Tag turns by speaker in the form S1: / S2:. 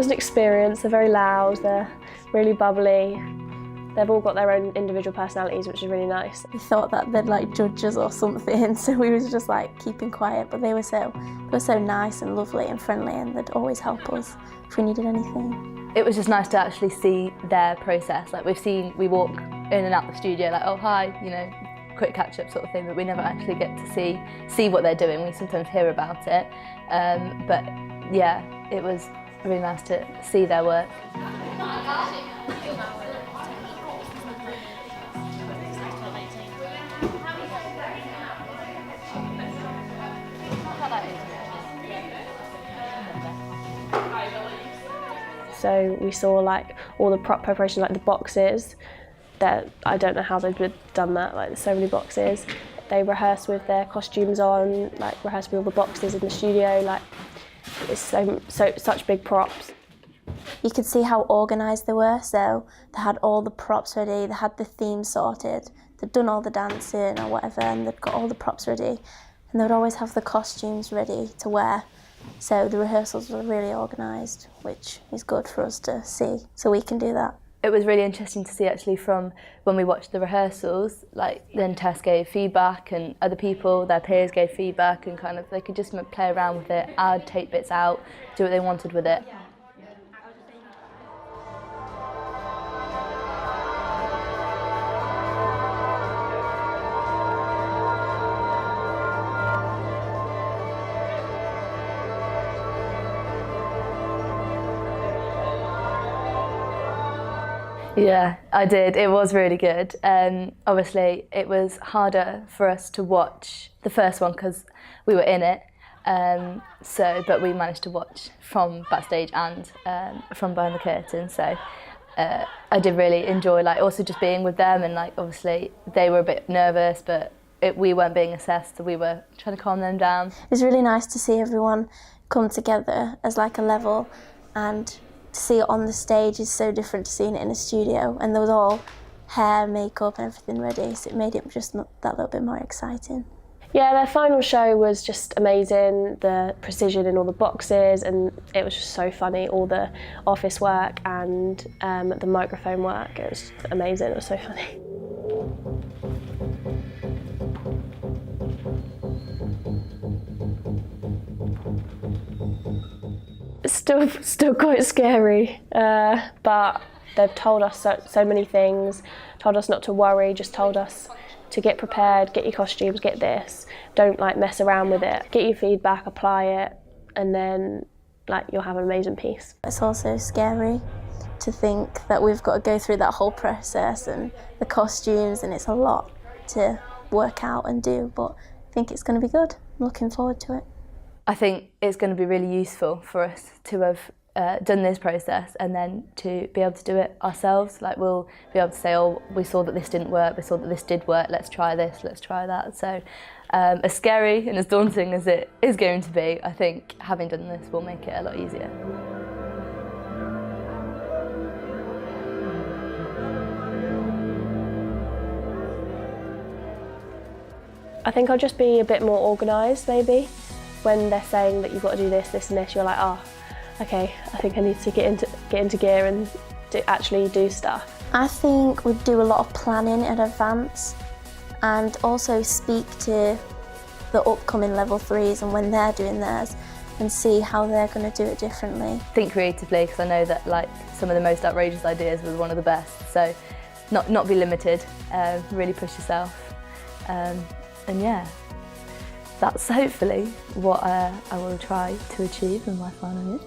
S1: was an experience. They're very loud, they're really bubbly. They've all got their own individual personalities, which is really nice.
S2: We thought that they'd like judge us or something, so we was just like keeping quiet, but they were so nice and lovely and friendly, and they'd always help us if we needed anything.
S3: It was just nice to actually see their process. Like we walk in and out the studio like, oh hi, you know, quick catch up sort of thing, but we never actually get to see what they're doing. We sometimes hear about it, but yeah, it was really nice to see their work.
S1: So we saw like all the prop preparation, like the boxes. That I don't know how they've done that. Like there's so many boxes. They rehearse with their costumes on, like rehearse with all the boxes in the studio. Like it's such big props.
S2: You could see how organised they were. So they had all the props ready. They had the theme sorted. They'd done all the dancing or whatever, and they'd got all the props ready. And they would always have the costumes ready to wear. So the rehearsals were really organised, which is good for us to see, so we can do that.
S3: It was really interesting to see actually from when we watched the rehearsals, like then Tess gave feedback and other people, their peers gave feedback, and kind of they could just play around with it, add, take bits out, do what they wanted with it. Yeah, I did. It was really good. Obviously, it was harder for us to watch the first one because we were in it. But we managed to watch from backstage and from behind the curtain. So I did really enjoy, like, also just being with them, and like obviously they were a bit nervous, but we weren't being assessed, so we were trying to calm them down.
S2: It was really nice to see everyone come together as like a level, and to see it on the stage is so different to seeing it in a studio, and there was all hair, makeup and everything ready, so it made it just that little bit more exciting.
S1: Yeah, their final show was just amazing, the precision in all the boxes, and it was just so funny, all the office work and the microphone work. It was amazing, it was so funny. It's still quite scary, but they've told us so many things, told us not to worry, just told us to get prepared, get your costumes, get this, don't like mess around with it, get your feedback, apply it, and then like you'll have an amazing piece.
S2: It's also scary to think that we've got to go through that whole process and the costumes, and it's a lot to work out and do, but I think it's going to be good. I'm looking forward to it.
S3: I think it's going to be really useful for us to have done this process and then to be able to do it ourselves. Like we'll be able to say, oh, we saw that this didn't work, we saw that this did work, let's try this, let's try that. So as scary and as daunting as it is going to be, I think having done this will make it a lot easier.
S1: I think I'll just be a bit more organised maybe. When they're saying that you've got to do this, this and this, you're like, oh, okay, I think I need to get into gear and actually do stuff.
S2: I think we'd do a lot of planning in advance, and also speak to the upcoming level 3s and when they're doing theirs, and see how they're going to do it differently.
S3: Think creatively, because I know that like some of the most outrageous ideas was one of the best. So not be limited, really push yourself, and yeah. That's hopefully what I will try to achieve in my final year.